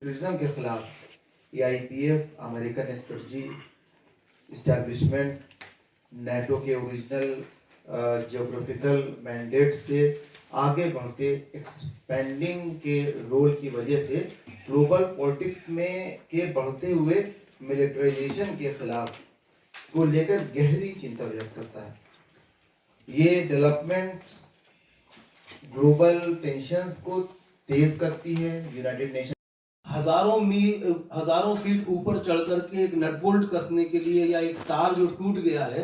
Terrorism के खिलाफ AIPF, American strategy establishment, NATO के ओरिजिनल जियोग्राफिकल मैंडेट से आगे बढ़ते एक्सपेंडिंग के रोल की वजह से ग्लोबल पॉलिटिक्स में के बढ़ते हुए मिलिटराइजेशन के खिलाफ को लेकर गहरी चिंता व्यक्त करता है। ये डेवलपमेंट ग्लोबल टेंशंस को तेज करती है। यूनाइटेड नेशन हजारों फीट ऊपर चढ़ करके एक नट बोल्ट कसने के लिए या एक तार जो टूट गया है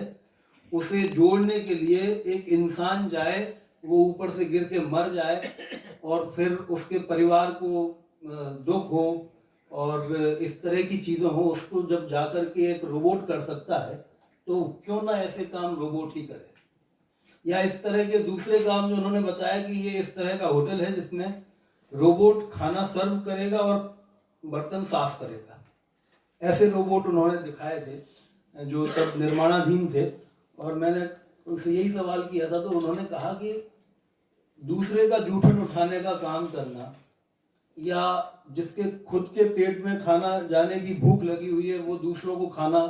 उसे जोड़ने के लिए एक इंसान जाए, वो ऊपर से गिर के मर जाए और फिर उसके परिवार को दुख हो और इस तरह की चीज़ें हो, उसको जब जाकर के एक रोबोट कर सकता है तो क्यों ना ऐसे काम रोबोट ही करे। या इस तरह के दूसरे काम जो उन्होंने बताया कि ये इस तरह का होटल है जिसमें रोबोट खाना सर्व करेगा और बर्तन साफ करेगा। ऐसे रोबोट उन्होंने दिखाए थे जो तब निर्माणाधीन थे और मैंने उनसे यही सवाल किया था तो उन्होंने कहा कि दूसरे का जूठन उठाने का काम करना या जिसके खुद के पेट में खाना जाने की भूख लगी हुई है वो दूसरों को खाना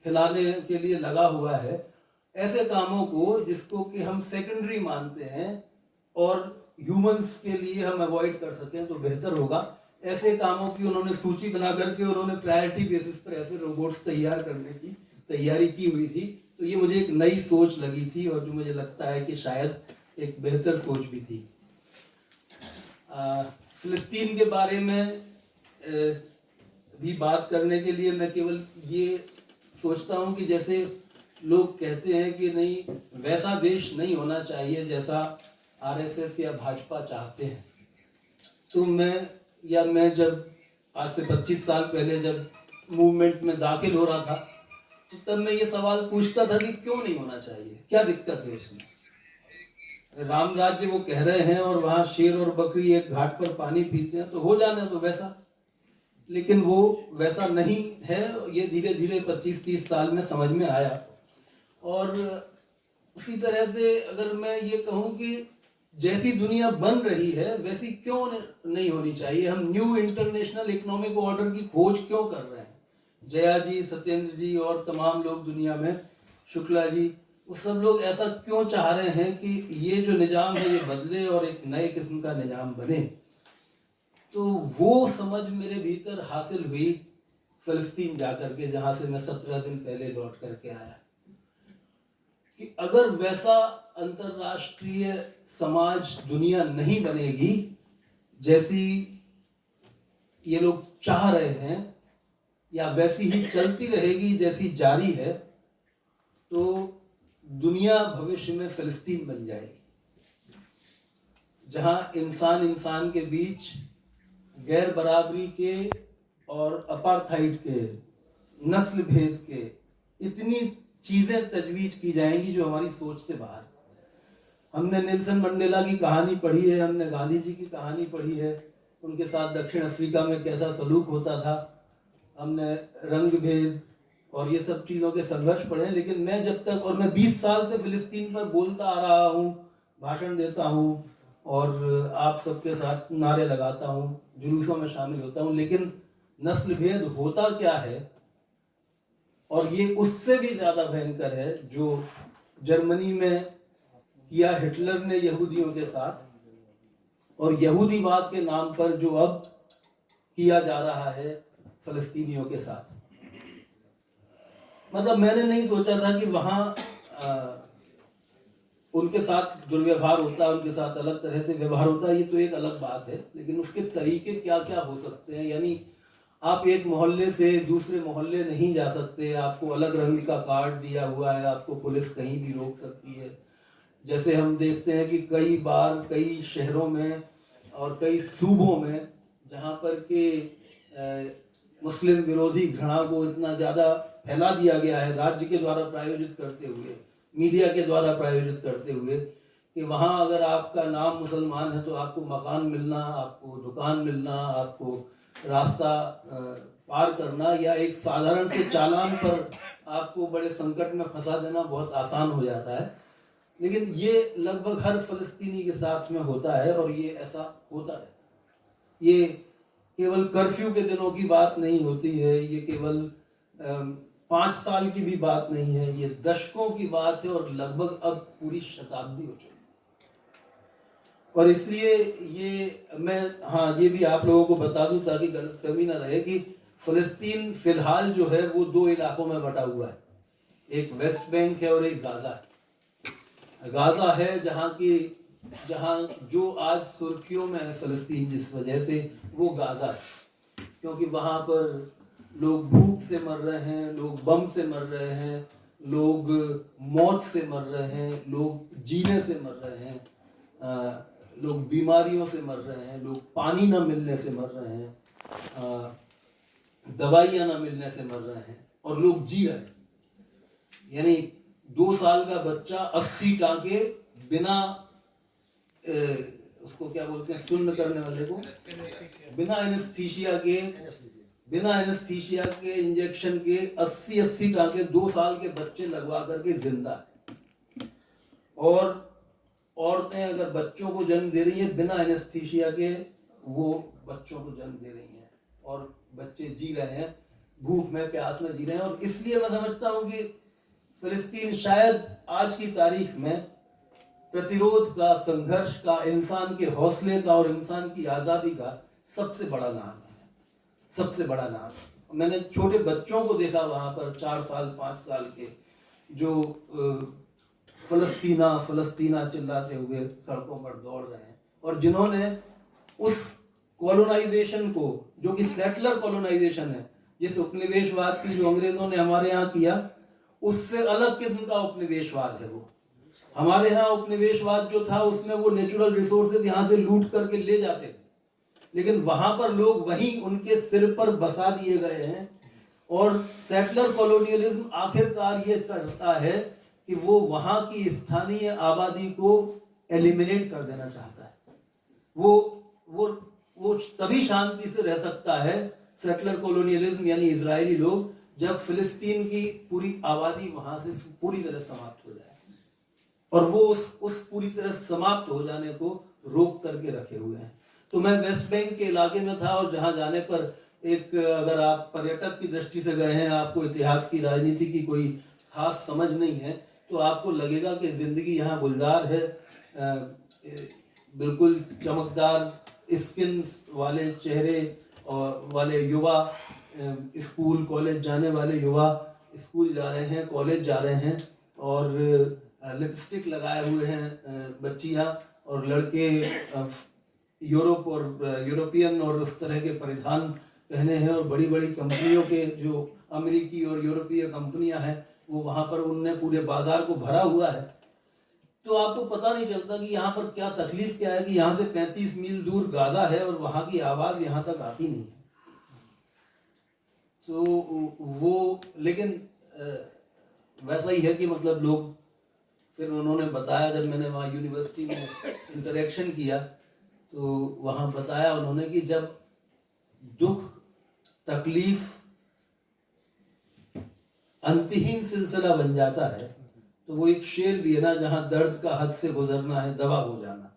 खिलाने के लिए लगा हुआ है, ऐसे कामों को जिसको कि हम सेकेंडरी मानते हैं और ह्यूमंस के लिए हम अवॉइड कर सकें तो बेहतर होगा। ऐसे कामों की उन्होंने सूची बना करके उन्होंने प्रायोरिटी बेसिस पर ऐसे रोबोट्स तैयार करने की तैयारी की हुई थी। तो ये मुझे एक नई सोच लगी थी और जो मुझे लगता है कि शायद एक बेहतर सोच भी थी। फिलिस्तीन के बारे में भी बात करने के लिए मैं केवल ये सोचता हूँ कि जैसे लोग कहते हैं कि नहीं वैसा देश नहीं होना चाहिए जैसा RSS या भाजपा चाहते हैं, तो मैं जब आज से 25 साल पहले जब मूवमेंट में दाखिल हो रहा था तो तब मैं ये सवाल पूछता था कि क्यों नहीं होना चाहिए, क्या दिक्कत है इसमें। राम राज्य वो कह रहे हैं और वहाँ शेर और बकरी एक घाट पर पानी पीते हैं तो हो जाने तो वैसा, लेकिन वो वैसा नहीं है। ये धीरे धीरे 25-30 साल में समझ में आया। और उसी तरह से अगर मैं ये कहूँ कि जैसी दुनिया बन रही है वैसी क्यों नहीं होनी चाहिए, हम न्यू इंटरनेशनल इकोनॉमिक ऑर्डर की खोज क्यों कर रहे हैं। जया जी, सत्येंद्र जी और तमाम लोग दुनिया में, शुक्ला जी, वो सब लोग ऐसा क्यों चाह रहे हैं कि ये जो निज़ाम है ये बदले और एक नए किस्म का निज़ाम बने। तो वो समझ मेरे भीतर हासिल हुई फिलिस्तीन जाकर के, जहाँ से मैं 17 दिन पहले लौट करके आया, कि अगर वैसा अंतर्राष्ट्रीय समाज दुनिया नहीं बनेगी जैसी ये लोग चाह रहे हैं या वैसी ही चलती रहेगी जैसी जारी है, तो दुनिया भविष्य में फिलिस्तीन बन जाएगी, जहां इंसान इंसान के बीच गैर बराबरी के और अपार्थाइड के, नस्ल भेद के इतनी चीज़ें तजवीज़ की जाएंगी जो हमारी सोच से बाहर। हमने नेल्सन मंडेला की कहानी पढ़ी है, हमने गांधी जी की कहानी पढ़ी है, उनके साथ दक्षिण अफ्रीका में कैसा सलूक होता था, हमने रंग भेद और ये सब चीज़ों के संघर्ष पढ़े। लेकिन मैं जब तक, और मैं 20 साल से फिलिस्तीन पर बोलता आ रहा हूँ, भाषण देता हूँ और आप सबके साथ नारे लगाता हूँ, जुलूसों में शामिल होता हूँ, लेकिन नस्ल भेद होता क्या है और ये उससे भी ज़्यादा भयंकर है जो जर्मनी में किया हिटलर ने यहूदियों के साथ, और यहूदीवाद के नाम पर जो अब किया जा रहा है फिलिस्तीनियों के साथ। मतलब मैंने नहीं सोचा था कि वहाँ उनके साथ दुर्व्यवहार होता है, उनके साथ अलग तरह से व्यवहार होता है, ये तो एक अलग बात है, लेकिन उसके तरीके क्या क्या हो सकते हैं। यानी आप एक मोहल्ले से दूसरे मोहल्ले नहीं जा सकते, आपको अलग रंग का कार्ड दिया हुआ है, आपको पुलिस कहीं भी रोक सकती है। जैसे हम देखते हैं कि कई बार कई शहरों में और कई सूबों में जहाँ पर के मुस्लिम विरोधी घृणा को इतना ज़्यादा फैला दिया गया है राज्य के द्वारा प्रायोजित करते हुए, मीडिया के द्वारा प्रायोजित करते हुए, कि वहाँ अगर आपका नाम मुसलमान है तो आपको मकान मिलना, आपको दुकान मिलना, आपको रास्ता पार करना या एक साधारण से चालान पर आपको बड़े संकट में फंसा देना बहुत आसान हो जाता है। लेकिन ये लगभग हर फ़लस्तीनी के साथ में होता है और ये ऐसा होता है। ये केवल कर्फ्यू के दिनों की बात नहीं होती है, ये केवल 5 साल की भी बात नहीं है, ये दशकों की बात है और लगभग अब पूरी शताब्दी हो चुकी है। और इसलिए ये भी आप लोगों को बता दूं ताकि गलतफहमी ना रहे कि फिलिस्तीन फिलहाल जो है वो 2 इलाकों में बटा हुआ है, एक वेस्ट बैंक है और एक गाजा है। गाजा है जहां जो आज सुर्खियों में है फिलिस्तीन जिस वजह से, वो गाजा है, क्योंकि वहां पर लोग भूख से मर रहे हैं, लोग बम से मर रहे हैं, लोग मौत से मर रहे हैं, लोग जीने से मर रहे हैं, लोग बीमारियों से मर रहे हैं, लोग पानी ना मिलने से मर रहे हैं, दवाइयाँ ना मिलने से मर रहे हैं, और लोग जी रहे हैं। यानी 2 साल का बच्चा 80 टांके बिना उसको क्या बोलते हैं, सुन्न करने वाले को, बिना एनेस्थीसिया के इंजेक्शन के 80 टांके 2 साल के बच्चे लगवा करके जिंदा है। और औरतें अगर बच्चों को जन्म दे रही हैं बिना एनेस्थीसिया के, वो बच्चों को जन्म दे रही हैं और बच्चे जी रहे हैं, भूख में प्यास में जी रहे हैं। और इसलिए मैं समझता हूं कि फिलिस्तीन शायद आज की तारीख में प्रतिरोध का, संघर्ष का, इंसान के हौसले का और इंसान की आज़ादी का सबसे बड़ा नाम है, सबसे बड़ा नाम। मैंने छोटे बच्चों को देखा वहाँ पर 4 साल 5 साल के, जो फलस्तीना फलस्तीना चिल्लाते हुए सड़कों पर दौड़ रहे हैं, और जिन्होंने उस कॉलोनाइजेशन को, जो कि सेटलर कॉलोनाइजेशन है, जिस उपनिवेशवाद की जो अंग्रेजों ने हमारे यहाँ किया, उससे अलग किस्म का उपनिवेशवाद है वो। हमारे यहाँ उपनिवेशवाद जो था उसमें वो नेचुरल रिसोर्सेज यहाँ से लूट करके ले जाते थे, लेकिन वहां पर लोग वहीं उनके सिर पर बसा दिए गए हैं। और सेटलर कॉलोनियलिज्म आखिरकार ये करता है कि वो वहां की स्थानीय आबादी को एलिमिनेट कर देना चाहता है। वो तभी शांति से रह सकता है सेटलर कॉलोनियलिज्म यानी इजरायली लोग, जब फिलिस्तीन की पूरी आबादी वहां से पूरी तरह समाप्त हो जाए, और वो उस पूरी तरह समाप्त हो जाने को रोक करके रखे हुए हैं। तो मैं वेस्ट बैंक के इलाके में था, और जहां जाने पर अगर आप पर्यटक की दृष्टि से गए हैं, आपको इतिहास की, राजनीति की कोई खास समझ नहीं है, तो आपको लगेगा कि जिंदगी यहाँ गुलजार है। बिल्कुल चमकदार स्किन वाले चेहरे और वाले युवा, स्कूल कॉलेज जाने वाले युवा स्कूल जा रहे हैं, कॉलेज जा रहे हैं, और लिपस्टिक लगाए हुए हैं बच्चियां, और लड़के यूरोप और यूरोपियन और उस तरह के परिधान पहने हैं। और बड़ी बड़ी कंपनियों के, जो अमेरिकी और यूरोपीय कंपनियां हैं, वो वहां पर उनने पूरे बाजार को भरा हुआ है। तो आपको पता नहीं चलता कि यहाँ पर क्या तकलीफ क्या है कि यहाँ से 35 मील दूर गाजा है और वहां की आवाज यहाँ तक आती नहीं है। तो वो, लेकिन वैसा ही है कि मतलब लोग, फिर उन्होंने बताया, जब मैंने वहाँ यूनिवर्सिटी में इंटरेक्शन किया तो वहाँ बताया उन्होंने कि जब दुख, तकलीफ अंतहीन सिलसिला बन जाता है, तो वो एक शेर भी है ना, जहाँ दर्द का हद से गुजरना है दवा हो जाना।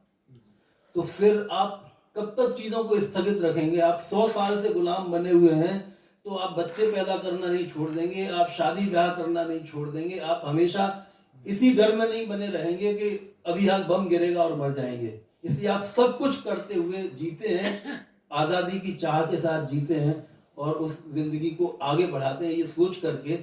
तो फिर आप कब तक चीज़ों को स्थगित रखेंगे? आप 100 साल से गुलाम बने हुए हैं, तो आप बच्चे पैदा करना नहीं छोड़ देंगे, आप शादी ब्याह करना नहीं छोड़ देंगे, आप हमेशा इसी डर में नहीं बने रहेंगे कि अभी हाल बम गिरेगा और मर जाएंगे। इसलिए आप सब कुछ करते हुए जीते हैं, आज़ादी की चाह के साथ जीते हैं, और उस जिंदगी को आगे बढ़ाते हैं, ये सोच करके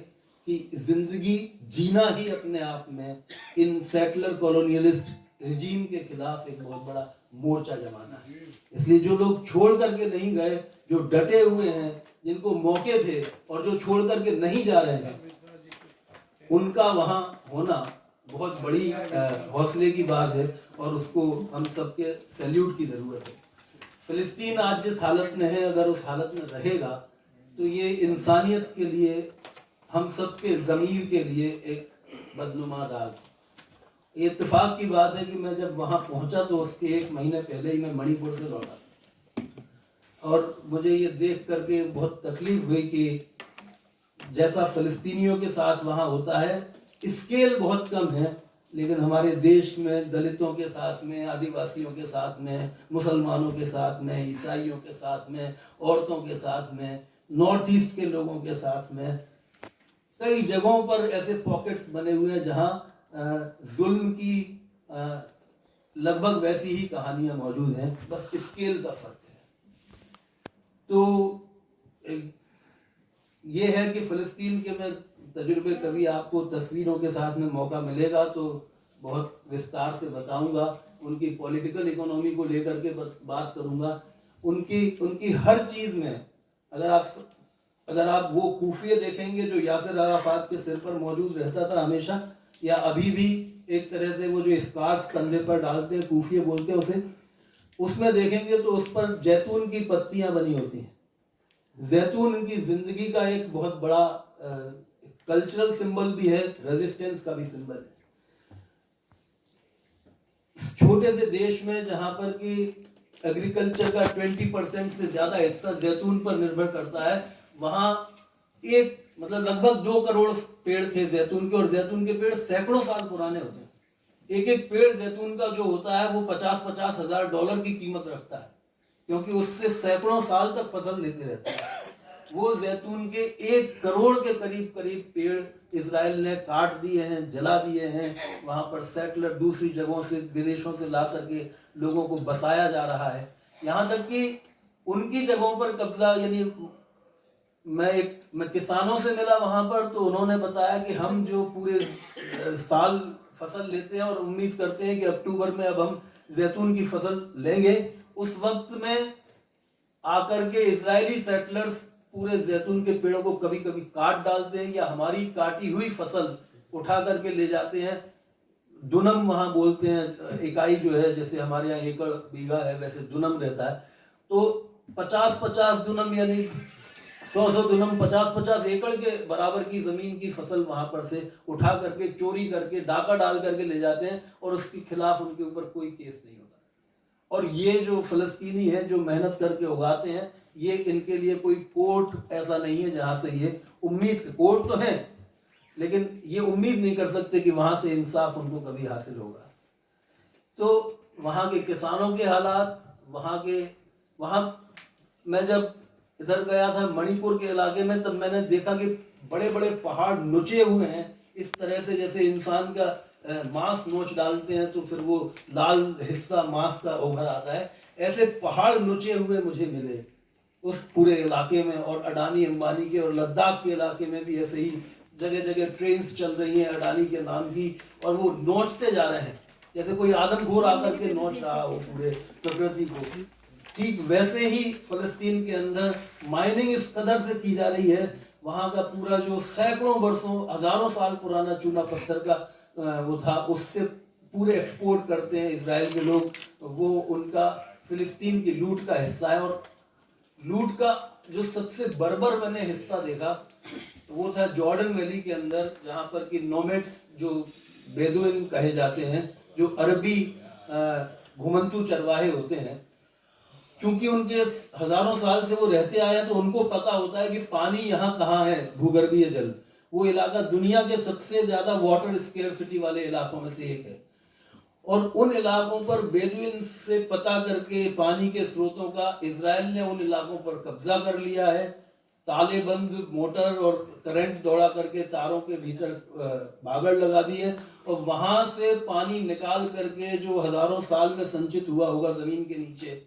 कि जिंदगी जीना ही अपने आप में इन सेटलर कॉलोनियलिस्ट रिजीम के खिलाफ एक बहुत बड़ा मोर्चा जमाना है। इसलिए जो लोग छोड़ करके नहीं गए, जो डटे हुए हैं, जिनको मौके थे और जो छोड़ करके नहीं जा रहे हैं, उनका वहाँ होना बहुत बड़ी हौसले की बात है, और उसको हम सबके सैल्यूट की ज़रूरत है। फिलिस्तीन आज जिस हालत में है, अगर उस हालत में रहेगा तो ये इंसानियत के लिए, हम सबके ज़मीर के लिए एक बदनुमा दाग। ये इत्तेफाक की बात है कि मैं जब वहाँ पहुँचा तो उसके 1 महीने पहले ही मैं मणिपुर से लौटा, और मुझे ये देख करके बहुत तकलीफ हुई कि जैसा फिलिस्तीनियों के साथ वहाँ होता है, स्केल बहुत कम है, लेकिन हमारे देश में दलितों के साथ में, आदिवासियों के साथ में, मुसलमानों के साथ में, ईसाइयों के साथ में, औरतों के साथ में, नॉर्थ ईस्ट के लोगों के साथ में कई जगहों पर ऐसे पॉकेट्स बने हुए हैं जहां जुल्म की लगभग वैसी ही कहानियां मौजूद हैं, बस स्केल का फर्क है। तो ये है कि फ़लस्तीन के मैं तजुर्बे कभी आपको तस्वीरों के साथ में मौका मिलेगा तो बहुत विस्तार से बताऊंगा। उनकी पॉलिटिकल इकोनॉमी को लेकर के बात करूंगा। उनकी हर चीज़ में अगर आप वो कूफिया देखेंगे जो यासिर अराफात के सिर पर मौजूद रहता था हमेशा, या अभी भी एक तरह से वो जो स्कार्फ कंधे पर डालते हैं, कूफिया बोलते हैं उसे, उसमें देखेंगे तो उस पर जैतून की पत्तियां बनी होती हैं। जैतून उनकी जिंदगी का एक बहुत बड़ा कल्चरल सिंबल भी है, रेजिस्टेंस का भी सिंबल है। छोटे से देश में जहां पर कि एग्रीकल्चर का 20% से ज्यादा हिस्सा जैतून पर निर्भर करता है, वहां एक लगभग 2 करोड़ पेड़ थे जैतून के, और जैतून के पेड़ सैकड़ों साल पुराने होते हैं। एक एक पेड़ जैतून का जो होता है वो 50-50 हजार डॉलर की कीमत रखता है, क्योंकि उससे सैकड़ों साल तक फसल लेते रहते हैं। वो जैतून के 1 करोड़ के करीब पेड़ इजराइल ने काट दिए हैं, जला दिए हैं। वहां पर सेटलर दूसरी जगहों से, विदेशों से ला करके लोगों को बसाया जा रहा है। यहाँ तक कि उनकी जगहों पर कब्जा, यानी मैं किसानों से मिला वहां पर, तो उन्होंने बताया कि हम जो पूरे साल फसल लेते हैं और उम्मीद करते हैं कि अक्टूबर में अब हम जैतून की फसल लेंगे, उस वक्त में आकर के इजरायली सेटलर्स पूरे जैतून के पेड़ों को कभी कभी काट डालते हैं, या हमारी काटी हुई फसल उठा करके ले जाते हैं। दुनम वहां बोलते हैं, इकाई जो है, जैसे हमारे यहाँ एकड़ बीघा है वैसे दुनम रहता है। तो 50-50 दुनम यानी 100 दुनम, 50-50 एकड़ के बराबर की जमीन की फसल वहां पर से उठा करके, चोरी करके, डाका डाल करके ले जाते हैं, और उसके खिलाफ उनके ऊपर कोई केस नहीं होता। और ये जो फलस्तीनी है जो मेहनत करके उगाते हैं, ये इनके लिए कोई कोर्ट ऐसा नहीं है जहां से ये उम्मीद, कोर्ट तो है लेकिन ये उम्मीद नहीं कर सकते कि वहां से इंसाफ उनको कभी हासिल होगा। तो वहां के किसानों के हालात, वहां मैं जब इधर गया था मणिपुर के इलाके में, तब मैंने देखा कि बड़े बड़े पहाड़ नुचे हुए हैं, इस तरह से जैसे इंसान का मांस नोच डालते हैं तो फिर वो लाल हिस्सा मांस का उभर आता है। ऐसे पहाड़ नुचे हुए मुझे मिले उस पूरे इलाके में, और अडानी अंबानी के और लद्दाख के इलाके में भी ऐसे ही जगह जगह ट्रेन्स चल रही हैं अडानी के नाम की, और वो नोचते जा रहे हैं जैसे कोई आदमखोर आकर के नोच रहा हो पूरे प्रकृति को। ठीक वैसे ही फलस्तीन के अंदर माइनिंग इस कदर से की जा रही है, वहां का पूरा जो सैकड़ों वर्षों, हजारों साल पुराना चूना पत्थर का वो था, उससे पूरे एक्सपोर्ट करते हैं इजराइल के लोग। वो उनका फिलिस्तीन की लूट का हिस्सा है। और लूट का जो सबसे बर्बर मैंने हिस्सा देखा वो था जॉर्डन वैली के अंदर, जहां पर कि नोमैड्स जो बेदुइन कहे जाते हैं, जो अरबी घुमंतू चरवाहे होते हैं, क्योंकि उनके हजारों साल से वो रहते आए हैं, तो उनको पता होता है कि पानी यहाँ कहाँ है, भूगर्भीय जल। वो इलाका दुनिया के सबसे ज्यादा वाटर स्केर्सिटी वाले इलाकों में से एक है, और उन इलाकों पर बेदुइन से पता करके पानी के स्रोतों का इजराइल ने उन इलाकों पर कब्जा कर लिया है। ताले बंद मोटर और करंट दौड़ा करके तारों के भीतर बागड़ लगा दी है, और वहां से पानी निकाल करके जो हजारों साल में संचित हुआ होगा जमीन के नीचे,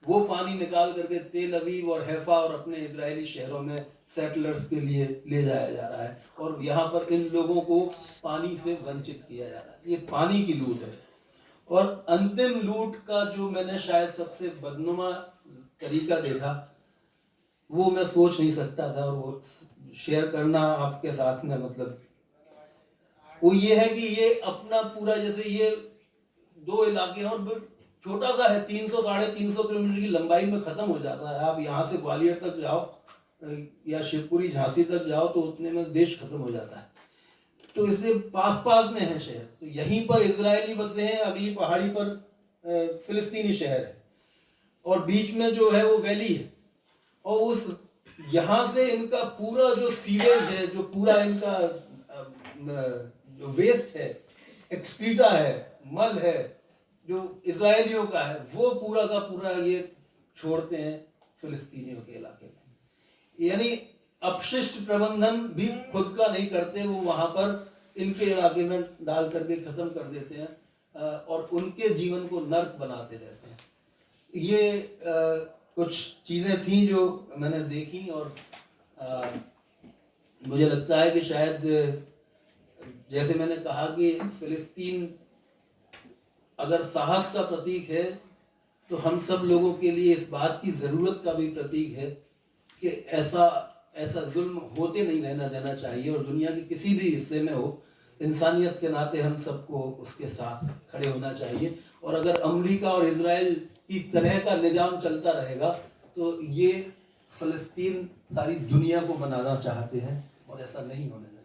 वो पानी निकाल करके तेल अवीव और हैफा और अपने इजरायली शहरों में सेटलर्स के लिए ले जाया जा रहा है, और यहाँ पर इन लोगों को पानी से वंचित किया जा रहा है। ये पानी की लूट है। और अंतिम लूट का जो मैंने शायद सबसे बदनुमा तरीका देखा, वो मैं सोच नहीं सकता था, और वो शेयर करना आपके साथ में, वो ये है कि ये अपना पूरा, जैसे ये 2 इलाके हैं और छोटा सा है, 300-350 किलोमीटर की लंबाई में खत्म हो जाता है। आप यहाँ से ग्वालियर तक जाओ या शिवपुरी झांसी तक जाओ तो उतने में देश खत्म हो जाता है। तो इसलिए पास पास में है शहर, तो यहीं पर इजरायली बसे हैं, अगली पहाड़ी पर फिलिस्तीनी शहर है, और बीच में जो है वो वैली है। और उस यहाँ से इनका पूरा जो सीवेज है, जो पूरा इनका जो वेस्ट है, एक्सक्रीटा है, मल है, जो इजरायलियों का है, वो पूरा का पूरा ये छोड़ते हैं फिलिस्तीनियों के इलाके में। यानी अपशिष्ट प्रबंधन भी खुद का नहीं करते, वो वहां पर इनके इलाके में डाल करके खत्म कर देते हैं और उनके जीवन को नर्क बनाते रहते हैं। ये कुछ चीज़ें थी जो मैंने देखी और मुझे लगता है कि शायद जैसे मैंने कहा कि फिलिस्तीन अगर साहस का प्रतीक है तो हम सब लोगों के लिए इस बात की ज़रूरत का भी प्रतीक है कि ऐसा जुल्म होते नहीं रहना देना चाहिए और दुनिया के किसी भी हिस्से में हो, इंसानियत के नाते हम सबको उसके साथ खड़े होना चाहिए। और अगर अमेरिका और इजराइल की तरह का निज़ाम चलता रहेगा तो ये फ़लस्तीन सारी दुनिया को बनाना चाहते हैं और ऐसा नहीं होने